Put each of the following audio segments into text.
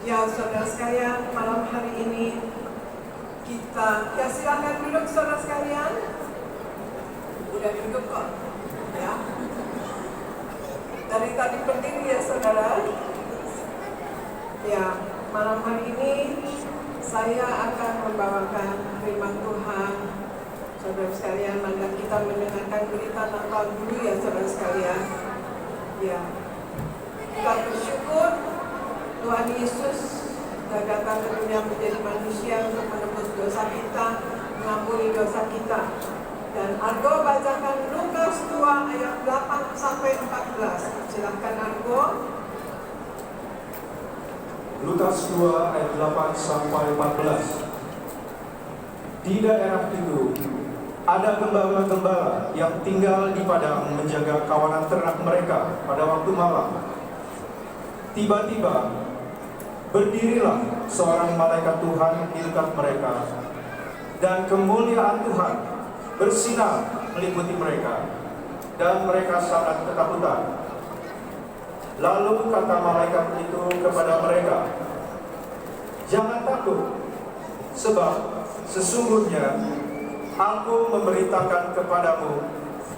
Ya, saudara sekalian, malam hari ini kita, ya silakan duduk saudara sekalian. Udah duduk kok, ya. Dari tadi berdiri ya saudara. Ya, malam hari ini saya akan membawakan firman Tuhan. Saudara sekalian, mari kita mendengarkan berita Natal dulu ya saudara sekalian. Ya, kita bersyukur Tuhan Yesus sudah datang ke dunia menjadi manusia untuk menebus dosa kita, mengampuni dosa kita. Dan Argo bacakan Lukas 2 ayat 8 sampai 14. Silakan Argo. Lukas 2 ayat 8 sampai 14. Di daerah itu ada gembala-gembala yang tinggal di padang menjaga kawanan ternak mereka pada waktu malam. Tiba-tiba berdirilah seorang malaikat Tuhan di dekat mereka, dan kemuliaan Tuhan bersinar meliputi mereka, dan mereka sangat ketakutan. Lalu kata malaikat itu kepada mereka, "Jangan takut, sebab sesungguhnya Aku memberitakan kepadamu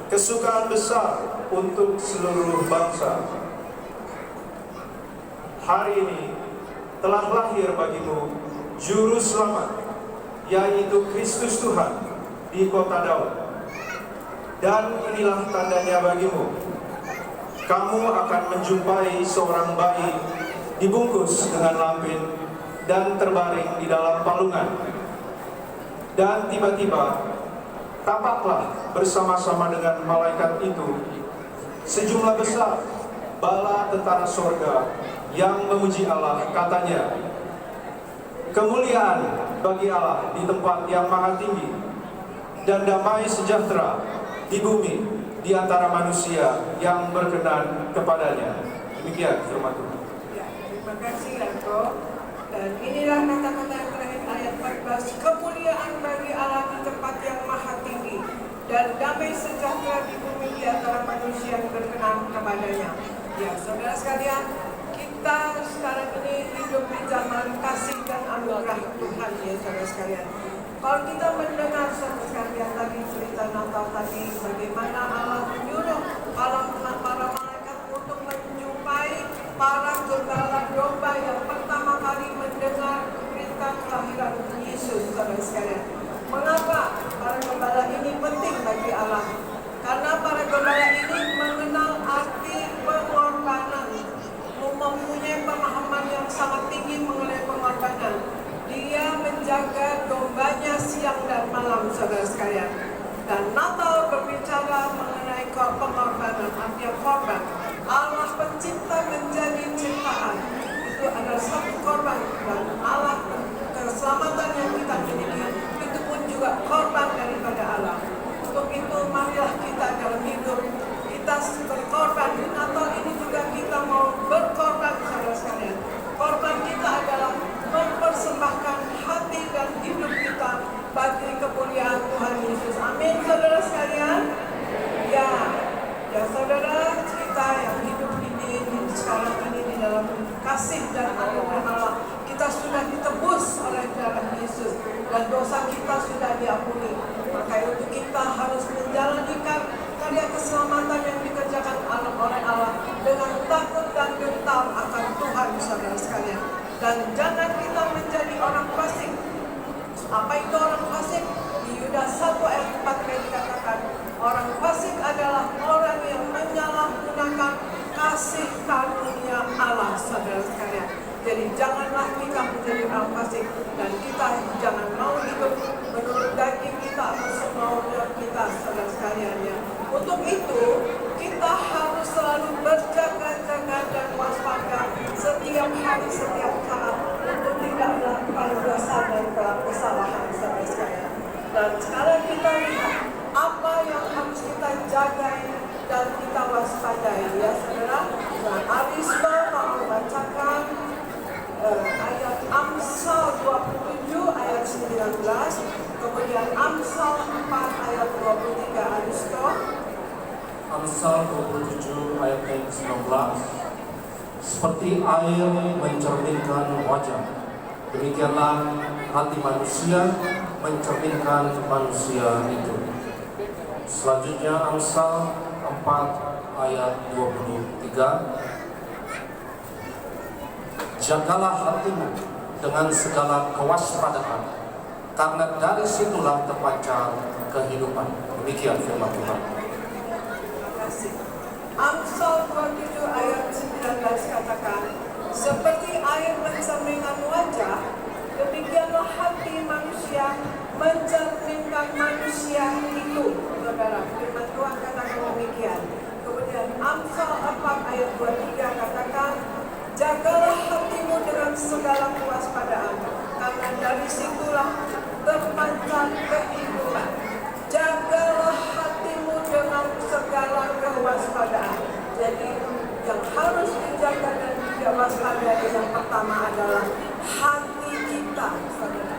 kesukaan besar untuk seluruh bangsa. Hari ini telah lahir bagimu Juru Selamat, yaitu Kristus Tuhan di kota Daud. Dan inilah tandanya bagimu. Kamu akan menjumpai seorang bayi dibungkus dengan lampin dan terbaring di dalam palungan. Dan tiba-tiba tampaklah bersama-sama dengan malaikat itu sejumlah besar bala tentara sorga yang memuji Allah, katanya, kemuliaan bagi Allah di tempat yang maha tinggi, dan damai sejahtera di bumi di antara manusia yang berkenan kepadanya. Demikian firman Tuhan. Ya, terima kasih Argo. Dan inilah kata-kata yang terakhir ayat 14. Kemuliaan bagi Allah di tempat yang maha tinggi, dan damai sejahtera di bumi di antara manusia yang berkenan kepadanya. Ya, saudara sekalian, kita sekarang ini hidup di zaman kasih dan anugerah Tuhan ya saudara sekalian. Kalau kita mendengar saudara sekalian tadi cerita Natal tadi, bagaimana Allah menyuruh para malaikat untuk menjumpai para gembala domba yang pertama kali mendengar berita kelahiran Yesus, saudara sekalian. Mengapa para gembala ini penting bagi Allah? Karena para gembala ini mengenal arti pengorbanan, mempunyai pemahaman yang sangat tinggi mengenai pengorbanan. Dia menjaga dombanya siang dan malam, saudara sekalian. Dan Natal berbicara mengenai pengorbanan, artinya korban. Allah pencipta menjadi ciptaan, itu adalah satu korban, dan Allah keselamatan yang kita miliki itu pun juga korban daripada Allah. Untuk itu marilah kita dalam hidup kita berkorban. Di Natal ini juga kita mau berkorban, saudara sekalian. Korban kita adalah mempersembahkan hati dan hidup kita bagi kemuliaan Tuhan Yesus. Amin, saudara sekalian. Ya saudara, kita yang hidup ini sekarang ini di dalam kasih dan anugerah Allah, kita sudah ditebus oleh darah Yesus dan dosa kita sudah diampuni. Maka itu kita harus menjalani karya keselamatan yang dikerjakan oleh Allah dengan takut dan gentar akan Tuhan, saudara sekalian. Dan jangan kita menjadi orang fasik. Apa itu orang fasik? Di Yudas 1 ayat 4 dikatakan, orang fasik adalah orang yang menyalahgunakan kasih karunia Allah, saudara sekalian. Jadi janganlah kita menjadi orang fasik, dan kita jangan mau hidup menurut daging kita atau semaunya kita, saudara sekalian ya. Untuk itu kita harus selalu berjaga-jaga dan waspada setiap hari, setiap saat, untuk tidak melakukan dosa dan kesalahan, saudara sekalian. Dan sekarang kita lihat apa yang harus kita jaga dan kita waspadai ya saudara. Dan Arisma mau bacakan ayat Amsal 27 ayat 19, kemudian Amsal 4 ayat 23. Aristo. Amsal 27 ayat 19. Seperti air mencerminkan wajah, demikianlah hati manusia mencerminkan manusia itu. Selanjutnya Amsal 4 ayat 23. Jagalah hatimu dengan segala kewaspadaan, karena dari situlah terpancar kehidupan. Demikian firman Tuhan. Terima kasih. Amsal 27 ayat 19 katakan, seperti air mencerminkan wajah, demikianlah hati manusia mencerminkan manusia itu. Saudara, firman Tuhan katakan demikian. Kemudian Amsal 4 ayat 23 katakan, jagalah hatimu dengan segala kewaspadaan, karena dari situlah terpancar kehidupan. Jagalah hatimu dengan segala kewaspadaan. Jadi yang harus dijaga dan diwaspadai yang pertama adalah hati kita, saudara.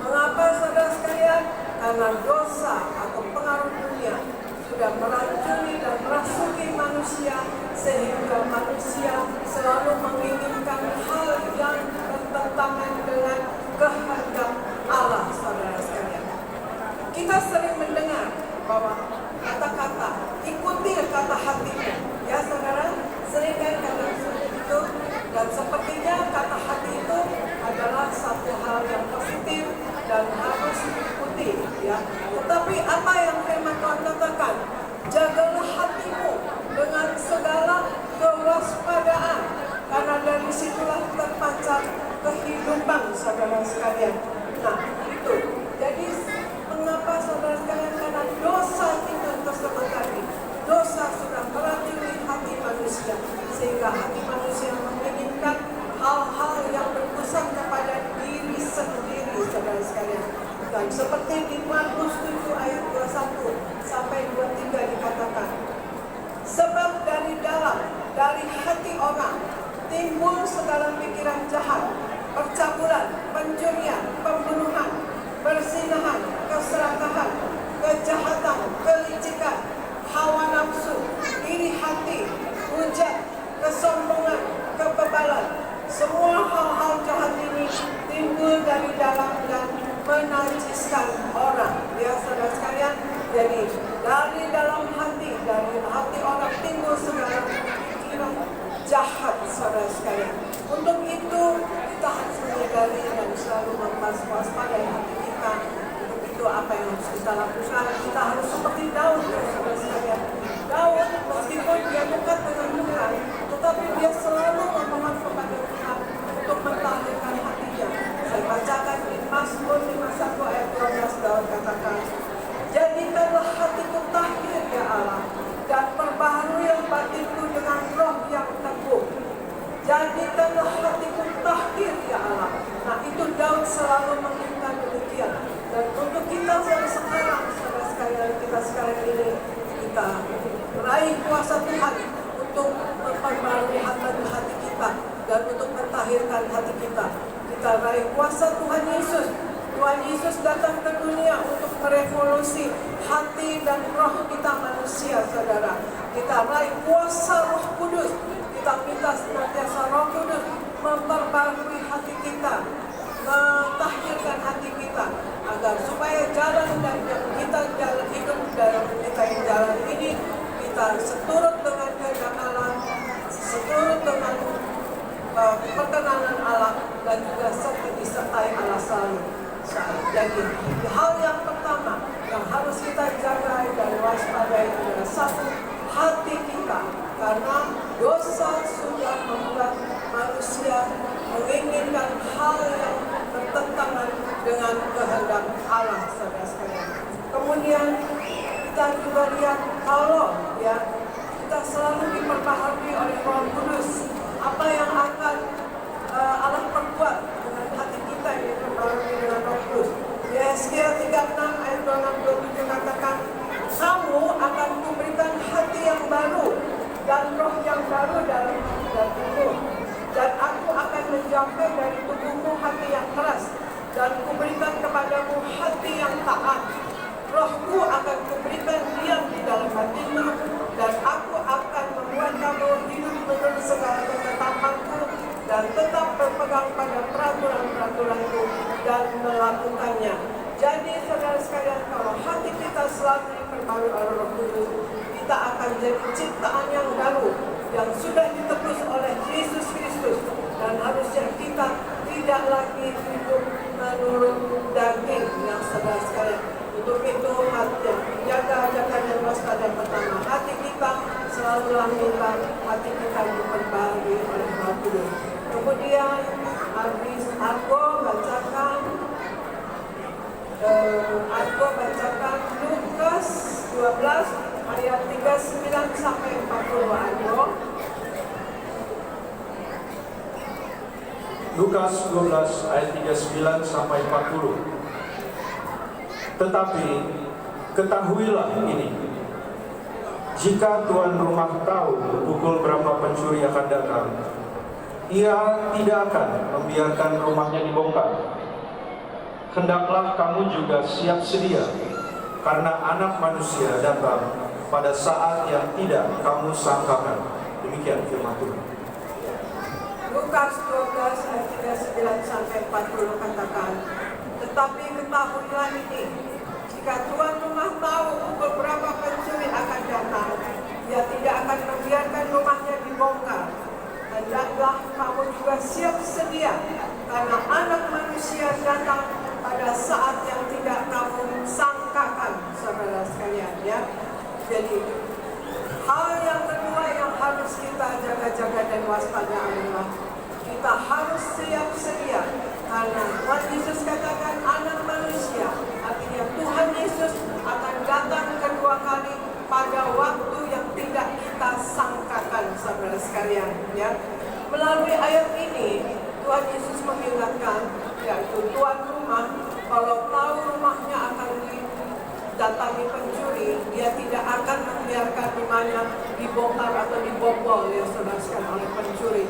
Mengapa, saudara sekalian? Karena dosa atau pengaruh dunia sudah meracuni dan merasuki manusia, sehingga manusia selalu menginginkan hal yang bertentangan dengan kehendak Allah, saudara sekalian. Kita sering mendengar bahwa kata-kata, ikuti kata hatimu. Ya saudara, sering kan kata seperti itu. Dan sepertinya kata hati itu adalah satu hal yang positif dan harus diikuti. Ya. Tetapi apa yang firman Tuhan katakan? Jagalah hatimu dengan segala kewaspadaan, karena dari situlah terpancar kehidupan, saudara sekalian. Nah, itu. Jadi mengapa, saudara sekalian? Karena dosa itu tersebut tadi. Dosa sudah meracuni hati manusia, sehingga hati manusia menginginkan hal-hal yang berpusat kepada diri sendiri, saudara sekalian. Dan seperti di Markus 7 ayat 21 sampai 23 dikatakan, sebab dari dalam, dari hati orang timbul segala pikiran jahat, percabulan, pencurian, pembunuhan, perzinahan, keserakahan, kejahatan, kelicikan, hawa nafsu, iri hati, hujat, kesombongan, kebebalan. Semua hal-hal jahat ini timbul dari dalam dan menajiskan orang. Ya saudara sekalian, jadi dari dalam hati, dari hati orang timbul segala pikiran jahat, saudara sekalian. Untuk itu kita harus menyadari dan selalu mewaspadai hati kita. Untuk itu apa yang harus kita lakukan? Kita harus seperti Daud, saudara sekalian. Daud meskipun dia dekat dengan Tuhan, tetapi dia selalu memohon kepada Tuhan untuk mentahirkan hatinya. Saya bacakan di Mazmur 51 ayat 12, Daud katakan, jadikanlah hatiku tahir ya Allah, dan perbaharui batinku dengan roh yang teguh. Jadikanlah hatiku tahir ya Allah. Nah, itu Daud selalu meminta demikian. Dan untuk kita sekarang, saudara sekalian, kita sekarang ini, kita meraih kuasa Tuhan untuk memperbarui hati kita dan untuk mentahirkan hati kita. Kita raih kuasa Tuhan Yesus. Tuhan Yesus datang ke dunia untuk merevolusi hati dan roh kita manusia, saudara. Kita raih kuasa Roh Kudus. Kita minta senantiasa Roh Kudus memperbarui hati kita, mentahirkan hati kita, agar supaya jalan dan kita jalan hidup dalam kita yang jalan ini, kita seturut dengan kehendak Allah, seturut dengan perkenanan Allah, dan juga disertai Allah selalu. Jadi hal yang pertama yang harus kita jaga dan waspadai adalah satu, hati kita, karena dosa sudah membuat manusia menginginkan hal yang bertentangan dengan kehendak Allah, saudara sekalian. Kemudian kita juga lihat kalau ya kita selalu diperbaharui oleh Roh Kudus, apa yang akan Allah perbuat dengan hati kita yang diperbaharui dengan Roh Kudus. Yesaya 36 ayat 26-27 katakan, kamu akan kuberikan hati yang baru dan roh yang baru dalam hatimu, dan aku akan menjauhkan dari tubuhmu hati yang keras, dan kuberikan kepadamu hati yang taat. Rohku akan kuberikan diam di dalam hatimu, dan aku akan membuat kamu hidup melakukannya. Jadi saudara sekalian, kalau hati kita selalu diperbarui oleh Roh Kudus, kita akan jadi ciptaan yang baru yang sudah ditebus oleh Yesus Kristus, dan harusnya kita tidak lagi hidup menurut daging yang saudara sekalian. Untuk itu hati jaga dan waspada. Pertama, hati kita selalulah minta hati kita diperbarui oleh Roh Kudus. Kemudian habis aku bacakan Lukas 12 ayat 39 sampai 40. Lukas 12 ayat 39 sampai 40. Tetapi ketahuilah ini, jika tuan rumah tahu pukul berapa pencuri akan datang, ia tidak akan membiarkan rumahnya dibongkar. Hendaklah kamu juga siap sedia, karena Anak Manusia datang pada saat yang tidak kamu sangkakan. Demikian firman Tuhan. Lukas 12 ayat 39 sampai 40 katakan, tetapi ketahuilah ini, jika tuan rumah tahu pukul berapa pencuri akan datang, ia tidak akan membiarkan rumahnya dibongkar. Hendaklah kamu juga siap sedia, karena Anak Manusia datang pada saat yang tidak kamu sangkakan, saudara sekalian, ya. Jadi hal yang kedua yang harus kita jaga-jaga dan waspada adalah kita harus siap sedia, karena Tuhan Yesus katakan Anak Manusia, artinya Tuhan Yesus akan datang kedua kali pada waktu yang tidak kita sangkakan, saudara sekalian, ya. Melalui ayat ini Tuhan Yesus mengingatkan, yaitu tuan rumah, kalau tahu rumahnya akan didatangi pencuri, dia tidak akan membiarkan rumahnya dibongkar atau dibobol, ya saudara sekalian, oleh pencuri.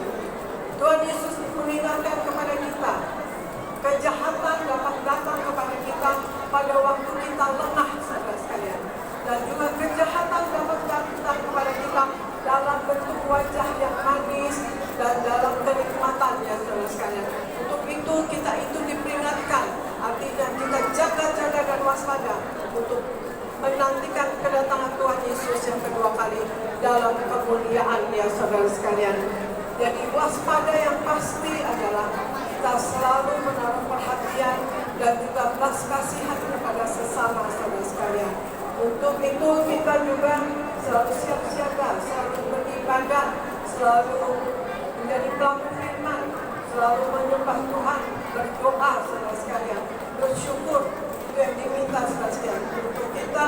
Tuhan Yesus mengingatkan kepada kita, kejahatan dapat datang kepada kita pada waktu kita lengah, saudara sekalian, dan juga kejahatan dapat datang kepada kita dalam bentuk wajah yang manis dan dalam kenikmatannya, saudara sekalian. Untuk itu kita diperingatkan, artinya kita jaga-jaga dan waspada untuk menantikan kedatangan Tuhan Yesus yang kedua kali dalam kemuliaan-Nya, saudara sekalian. Jadi waspada yang pasti adalah kita selalu menaruh perhatian dan juga belas kasihan kepada sesama, saudara sekalian. Untuk itu kita juga selalu siap siaga, selalu beribadah, selalu menjadi pelaku firman, selalu menyembah Tuhan, berdoa, saudara sekalian, bersyukur. Itu yang diminta, saudara sekalian, untuk kita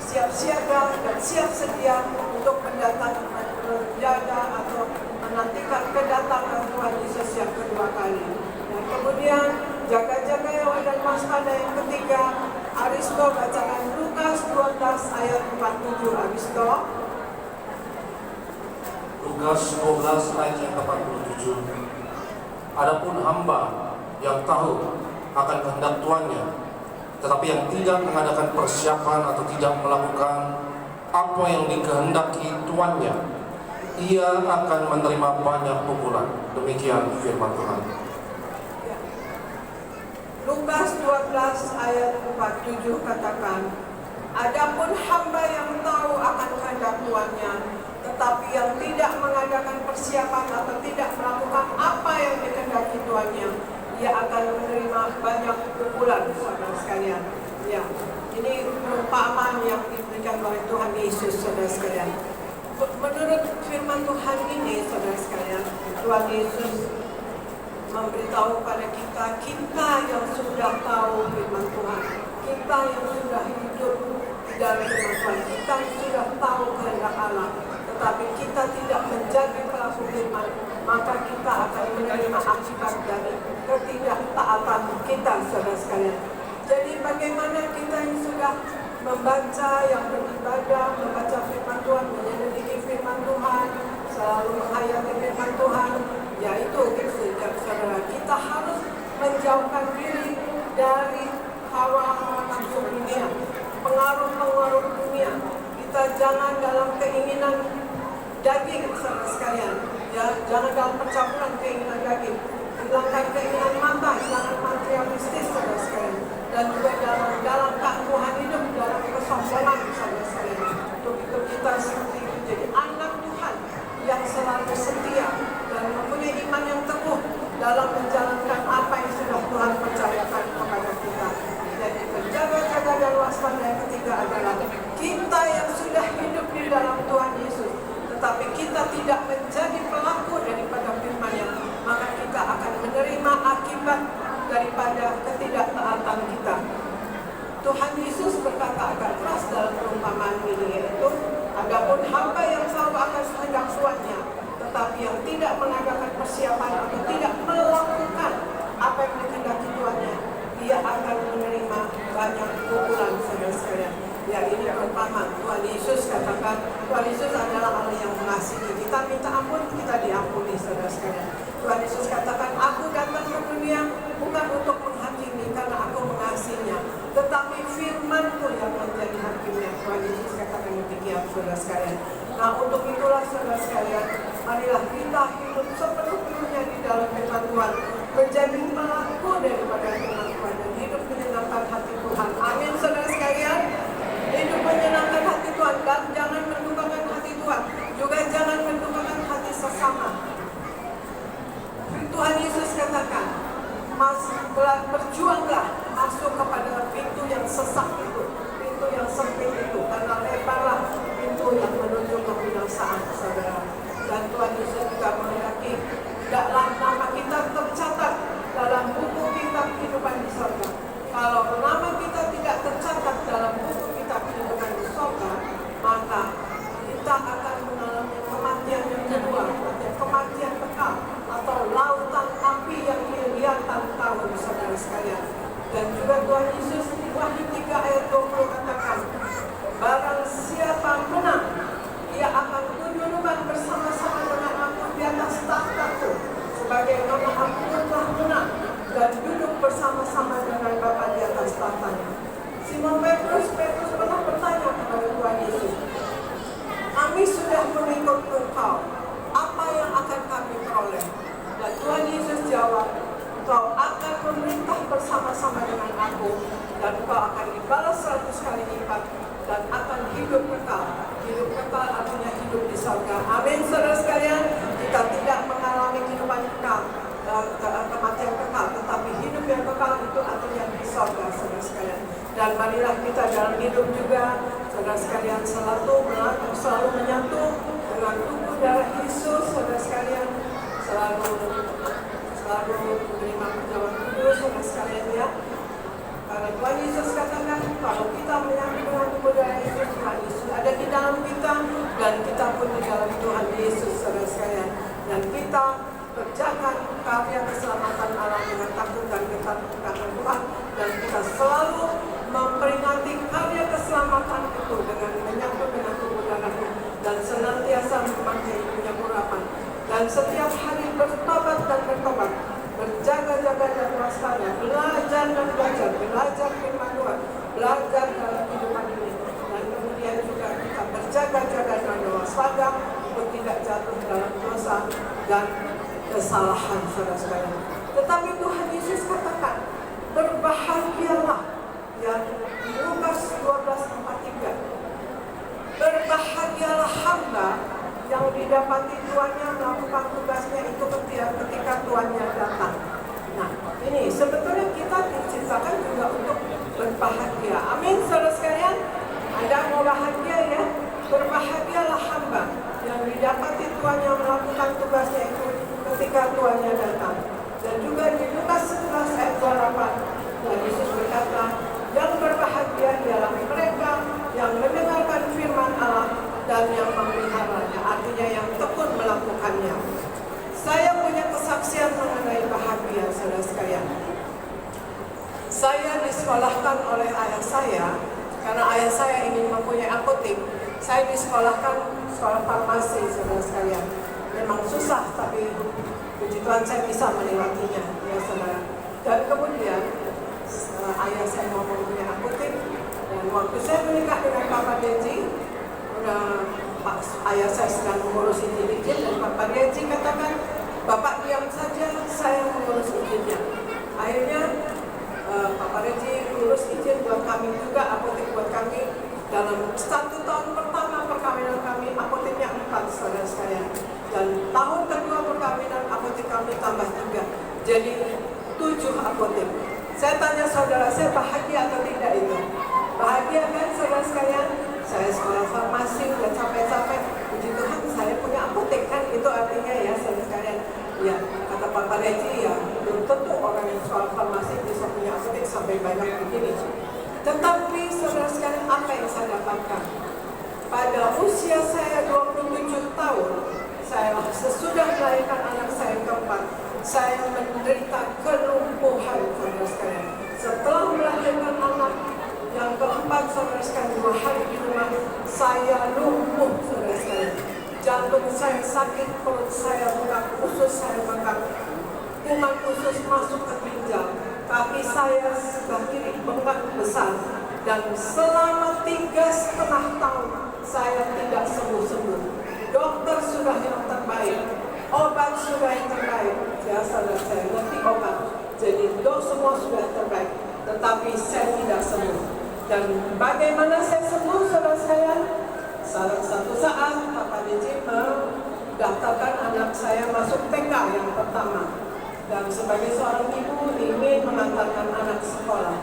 siap siaga dan siap sedia untuk menjaga atau menantikan kedatangan Tuhan Yesus yang kedua kali. Dan kemudian jaga-jaga dan waspada yang ketiga, Aristo bacakan Lukas 12 ayat 47. Aristo. Lukas 12 ayat yang ke-47. Adapun hamba yang tahu akan kehendak tuannya, tetapi yang tidak mengadakan persiapan atau tidak melakukan apa yang dikehendaki tuannya, ia akan menerima banyak pukulan. Demikian firman Tuhan. Lukas 12 ayat 47 katakan, adapun hamba yang tahu akan kehendak tuannya, tetapi yang tidak mengadakan persiapan atau tidak melakukan apa yang dikehendaki tuannya, ia akan menerima banyak pukulan, saudara sekalian. Ya, ini perumpamaan yang diberikan oleh Tuhan Yesus, saudara sekalian. Menurut firman Tuhan ini, saudara sekalian, Tuhan Yesus memberitahu pada kita yang sudah tahu firman Tuhan, kita yang sudah hidup di dalam firman Tuhan, kita yang sudah tahu kehendak Allah, tetapi kita tidak menjadi pelaku firman, maka kita akan menerima akibat dari ketidaktaatan kita, saudara sekalian. Jadi bagaimana kita yang sudah membaca, yang beribadah, membaca firman Tuhan, menyelidiki firman Tuhan, selalu menghayati firman Tuhan, yaitu saudara, kita harus menjauhkan diri dari hawa nafsu dunia, pengaruh-pengaruh dunia. Kita jangan dalam keinginan daging, saudara sekalian, ya, jangan dalam percampuran keinginan daging. Hilangkan keinginan mata, jangan materialistis, saudara sekalian. kita adalah kita yang sudah hidup di dalam Tuhan Yesus, tetapi kita tidak menjadi pelaku daripada firman-Nya, maka kita akan menerima akibat daripada ketidaktaatan kita. Tuhan Yesus berkata agak keras dalam perumpamaan ini, yaitu adapun hamba yang tahu akan kehendak tuannya, tetapi yang tidak mengadakan persiapan atau tidak melakukan apa yang dikehendaki tuannya, dia akan menerima banyak pukulan, saudara-saudara. Ya, ini perumpamaan. Tuhan Yesus katakan, Tuhan Yesus adalah Allah yang mengasihi. Kita minta ampun, kita diampuni, saudara-saudara. Tuhan Yesus katakan, aku datang ke dunia bukan untuk menghakimi karena aku mengasihinya, tetapi firman-Ku yang menjadi hakimnya. Tuhan Yesus katakan demikian, saudara sekalian. Nah, untuk itulah saudara sekalian, marilah kita hidup sepenuhnya di dalam firman Tuhan, menjadi pelaku daripada firman Tuhan dan hidup menyenangkan hati Tuhan. Amin, saudara sekalian. Hidup menyenangkan hati Tuhan dan jangan mendukakan hati Tuhan, juga jangan mendukakan hati sesama. Tuhan Yesus katakan, berjuanglah masuk kepada pintu yang sesak itu, pintu yang sempit itu, karena lebarlah pintu yang menuju kebinasaan, saudara. Dan Tuhan Yesus juga menghendaki tidaklah nama kita tercatat dalam buku kitab kehidupan di surga. Kalau nama kita tidak tercatat dalam buku kitab kehidupan di surga, maka kita akan mengalami kematian yang kedua, kematian kekal, atau lautan api yang miliaran tahun, saudara sekalian. Dan juga Tuhan Yesus di Wahyu 3 ayat 20 katakan, barang siapa menang, ia akan duduk bersama-sama dengan aku di atas tahta-Ku, sebagaimana aku telah menang dan duduk bersama-sama dengan Bapa di atas tahtanya. Simon Petrus pernah bertanya kepada Tuhan Yesus, kami sudah mengikut Engkau, apa yang akan kami peroleh? Dan Tuhan Yesus jawab, engkau akan memerintah bersama-sama dengan aku, dan engkau akan dibalas 100 kali lipat, dan akan hidup kekal. Hidup kekal artinya hidup di surga. Amin, saudara sekalian. Kita tidak mengalami kehidupan kekal, kematian kekal, tetapi hidup yang kekal itu artinya di surga, saudara sekalian. Dan marilah kita dalam hidup juga, saudara sekalian, selalu menyatu dengan tubuh darah Yesus, saudara sekalian, selalu menerima perjamuan kudus, saudara sekalian, ya. Karena Tuhan Yesus katakan, kalau kita menyatu dengan tubuh darah Yesus, Tuhan Yesus ada di dalam kita, dan kita pun di dalam Tuhan Yesus, saudara sekalian. Dan kita kerjakan karya keselamatan Allah dengan takut dan ketakutan Tuhan, dan kita selalu memperingati karya keselamatan itu dengan menyatu dengan tubuh darahnya, dan senantiasa memakai penyempurnaan, dan setiap hari bertobat dan bertobat, berjaga-jaga dan waspada, belajar dan belajar firman Tuhan, belajar dalam kehidupan ini, dan kemudian juga kita berjaga-jaga dan waspada untuk tidak jatuh dalam dosa dan kesalahan, saudara-saudara. Tetapi Tuhan Yesus katakan, berbahagialah, ya, di Lukas 12:43. Berbahagialah hamba yang didapati tuannya melakukan tugasnya itu ketika tuannya datang. Nah, ini sebetulnya kita diciptakan juga untuk berbahagia. Amin, saudara sekalian. Anda mau bahagia, ya? Berbahagialah hamba yang didapati tuannya melakukan tugasnya itu ketika tuannya datang. Dan juga di Lukas 11 ayat 28, Tuhan Yesus berkata, yang berbahagia ialah mereka yang mendengarkan firman Allah dan yang memeliharanya, artinya yang tekun melakukannya. Saya punya kesaksian mengenai bahagia, saudara sekalian. Saya disekolahkan oleh ayah saya, karena ayah saya ingin mempunyai apotek. Saya disekolahkan sekolah farmasi, saudara sekalian. Memang susah, tapi puji Tuhan saya bisa melewatinya, ya saudara. Dan kemudian ayah saya mau mempunyai apotek, dan waktu saya menikah dengan Bapak Deji, ayah saya sedang mengurus izin, dan Bapak Deji katakan, Bapak diam saja, saya mengurus izinnya. Akhirnya Bapak Deji urus izin buat kami juga, apotek buat kami. Dalam 1 tahun pertama perkawinan kami, apoteknya 4, saudara sekalian. Dan tahun kedua perkawinan, apotek kami tambah 3, jadi 7 apotek. Saya tanya saudara, saya bahagia atau tidak itu? Bahagia kan, saudara saudara sekalian, saya sekolah farmasi, udah capek-capek, puji Tuhan saya punya apotek kan, itu artinya ya saudara sekalian. Ya, kata Papa Regi ya, belum tentu orang yang sekolah farmasi bisa punya apotek sampai banyak begini. Tetapi saudara sekalian, apa yang saya dapatkan? Pada usia saya 27 tahun, saya sesudah melahirkan anak saya keempat, saya menderita kelumpuhan saudara sekalian. Setelah melahirkan anak yang keempat saudara sekalian, 2 hari di rumah, saya lumpuh saudara sekalian. Jantung saya sakit, perut saya bengkak, usus saya bengkak, kuman usus masuk ke ginjal, kaki saya sebelah kiri bengkak besar, dan selama 3,5 tahun saya tidak sembuh-sembuh. Dokter sudah yang terbaik, obat sudah yang terbaik, ya saudara saya ngerti obat, jadi semua sudah terbaik, tetapi saya tidak sembuh. Dan bagaimana saya sembuh saudara saya? Satu saat Papa Regi mendaftarkan anak saya masuk TK yang pertama, dan sebagai seorang ibu ingin mengantarkan anak sekolah.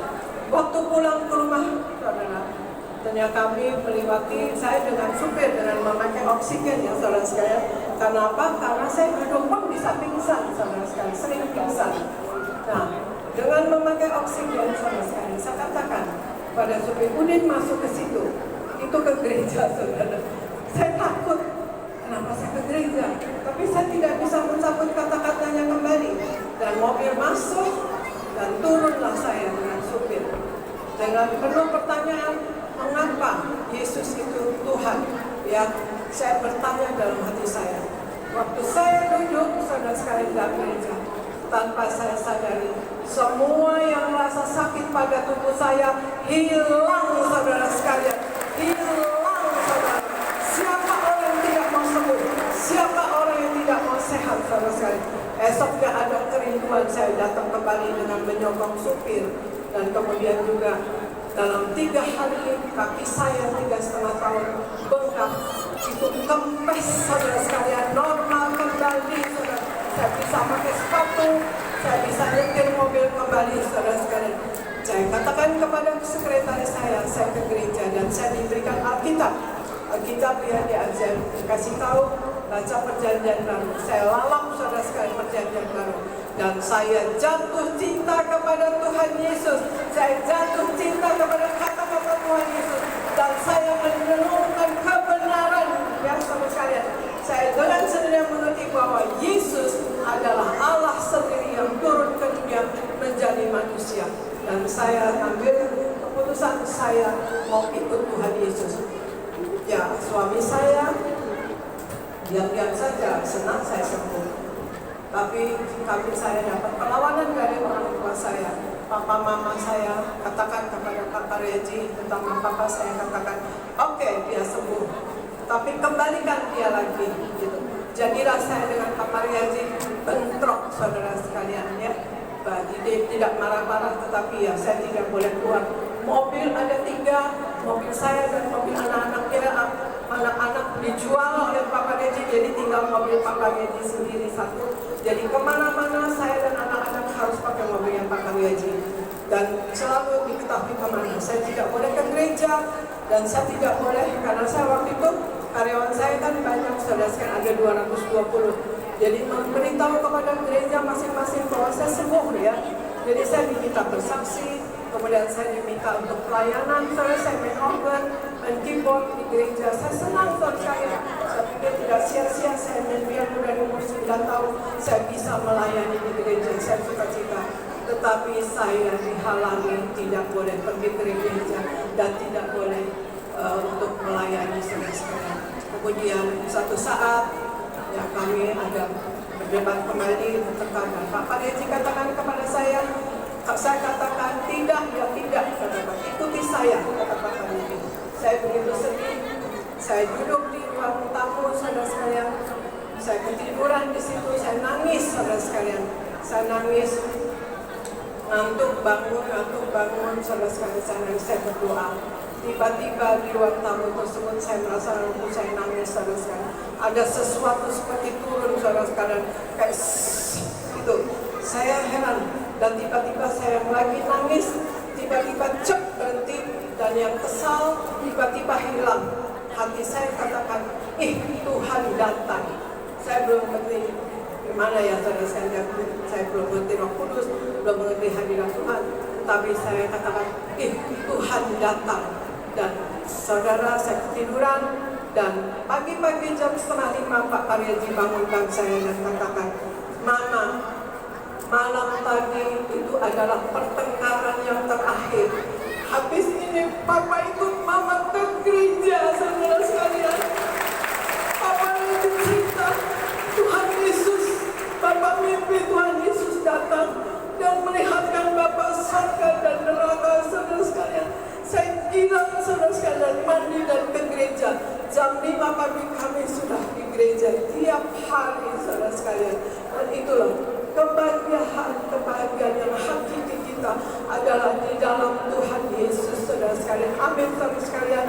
Waktu pulang ke rumah, saudara, ternyata kami melewati, saya dengan supir dengan memakai oksigen ya saudara sekalian. Karena apa? Karena saya duduk pun bisa pingsan saudara sekalian, sering pingsan. Nah, dengan memakai oksigen saudara sekalian, saya katakan pada supir, Udin masuk ke situ, itu ke gereja saudara. Saya takut, kenapa saya ke gereja? Tapi saya tidak bisa mencabut kata-katanya kembali. Dan mobil masuk, dan turunlah saya dengan supir. Dengan penuh pertanyaan, mengapa Yesus itu Tuhan? Ya, saya bertanya dalam hati saya. Waktu saya duduk, saudara sekalian dalam gereja, tanpa saya sadari, semua yang merasa sakit pada tubuh saya hilang, saudara sekalian. Hilang, saudara. Siapa orang yang tidak mau sembuh? Siapa orang yang tidak mau sehat, saudara sekalian? Esoknya ada kerinduan, saya datang kembali dengan menyokong supir. Dan kemudian juga dalam 3 hari kaki saya 3,5 tahun bengkak, itu kempes saudara sekalian, normal kembali saudara. Saya bisa pakai sepatu, saya bisa nyetir mobil kembali saudara sekalian. Saya katakan kepada sekretaris saya ke gereja dan saya diberikan Alkitab yang diajar, dikasih tahu baca perjanjian baru. Saya lalap saudara sekalian perjanjian baru. Dan saya jatuh cinta kepada Tuhan Yesus. Saya jatuh cinta kepada kata-kata Tuhan Yesus. Dan saya menemukan kebenaran yang sama sekalian. Saya dengan sendirinya mengerti bahwa Yesus adalah Allah sendiri yang turun ke dunia menjadi manusia. Dan saya ambil keputusan saya mau ikut Tuhan Yesus. Ya, suami saya diam-diam saja senang saya sembuh. Tapi kami saya dapat perlawanan dari orang tua saya. Papa mama saya katakan kepada Papa Regi, terutama papa saya katakan, oke, dia sembuh, tapi kembalikan dia lagi gitu. Jadilah saya dengan Papa Regi bentrok saudara sekalian ya. Dia tidak marah-marah, tetapi ya saya tidak boleh keluar. Mobil ada 3, mobil saya dan mobil anak-anaknya. Anak-anak dijual oleh Papa Regi, jadi tinggal mobil Papa Regi sendiri satu. Jadi kemana-mana saya dan anak-anak harus pakai mobil yang Papa Regi. Dan selalu diketahui kemana. Saya tidak boleh ke gereja, dan saya tidak boleh, karena saya waktu itu karyawan saya kan banyak, saudara sekalian ada 220. Jadi memberitahu kepada gereja masing-masing bahwa saya sembuh ya. Jadi saya diminta bersaksi, kemudian saya diminta untuk pelayanan, saya main organ, main keyboard di gereja. Saya senang saudara sekalian. Saya pikir tidak sia-sia saya biar dari umur 9 tahun saya bisa melayani di gereja. Saya suka cita. Tetapi saya dihalangi, tidak boleh pergi ke gereja dan tidak boleh untuk melayani saudara sekalian. Kemudian suatu saat ya kami ada berdebat kembali bertengkar. Pak Regi katakan kepada saya katakan tidak, ya tidak, katakan ikuti saya, kata Pak Regi. Saya begitu sedih. Saya duduk di ruang tamu saudara sekalian. Saya ketiduran di situ, saya nangis saudara sekalian. Saya nangis, ngantuk bangun saudara sekalian. Saya nangis, saya berdoa. Tiba-tiba di ruang tamu tersebut saya merasa lumpuh, saya nangis saudara sekalian. Ada sesuatu seperti turun saudara sekalian, kayak itu. Saya heran dan tiba-tiba saya lagi nangis. tiba-tiba cep berhenti, dan yang kesal tiba-tiba hilang. Hati saya katakan, Tuhan datang. Saya belum mengerti gimana ya saudara sekalian, saya belum mengerti Roh Kudus, belum mengerti hadirat Tuhan, tapi saya katakan, Tuhan datang. Dan saudara, saya ketiduran, dan pagi-pagi jam 4:30 Pak Paryaji bangunkan saya dan katakan, Mama, malam tadi itu adalah pertengkaran yang terakhir. Habis ini Papa ikut Mama ke gereja, saudara sekalian. Papa itu cerita Tuhan Yesus, Papa mimpi Tuhan Yesus datang dan melihatkan Bapak surga dan neraka, saudara sekalian. Saya gila, saudara sekalian, mandi dan ke gereja. Jam 5 pagi kami sudah di gereja tiap hari, saudara sekalian. Dan itulah kebahagiaan yang hakiki kita adalah di dalam Tuhan Yesus, saudara sekalian. Amin, saudara sekalian.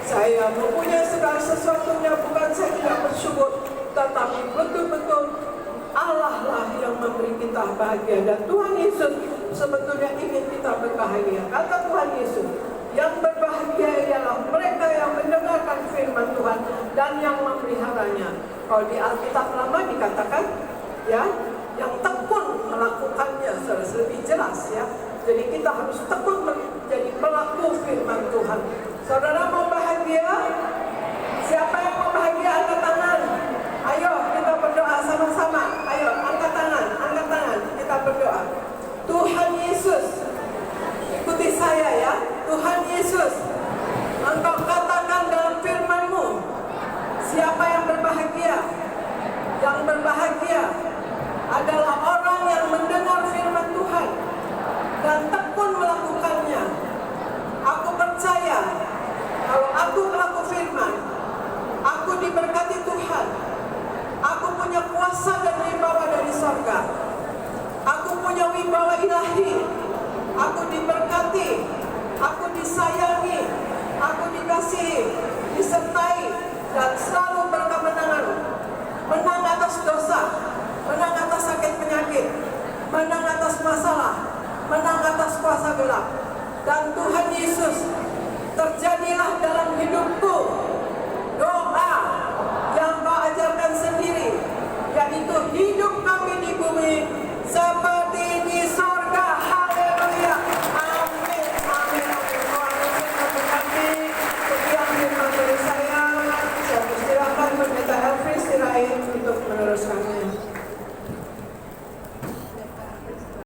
Saya mempunyai segala sesuatunya, bukan saya tidak bersyukur, tetapi betul-betul Allah lah yang memberi kita bahagia. Dan Tuhan Yesus sebetulnya ingin kita berbahagia. Kata Tuhan Yesus, yang berbahagia ialah mereka yang mendengarkan firman Tuhan dan yang memeliharanya. Kalau di Alkitab Lama dikatakan, ya, yang tekun melakukannya, lebih jelas ya. Jadi kita harus tekun menjadi pelaku firman Tuhan. Saudara mau bahagia? Siapa yang mau bahagia, angkat tangan. Ayo kita berdoa sama-sama. Ayo angkat tangan, kita berdoa. Tuhan Yesus, ikuti saya ya. Tuhan Yesus, Engkau katakan dalam firman-Mu, siapa yang berbahagia? Yang berbahagia adalah orang yang mendengar firman Tuhan dan tekun melakukannya. Aku percaya kalau aku pelaku firman, aku diberkati Tuhan. Aku punya kuasa dan wibawa dari surga. Aku punya wibawa ilahi. Aku diberkati. Aku disayangi. Aku dikasihi, disertai, dan selalu berkemenangan. Menang atas dosa, menang atas sakit penyakit, menang atas masalah, menang atas kuasa gelap. Dan Tuhan Yesus, terjadilah dalam hidupku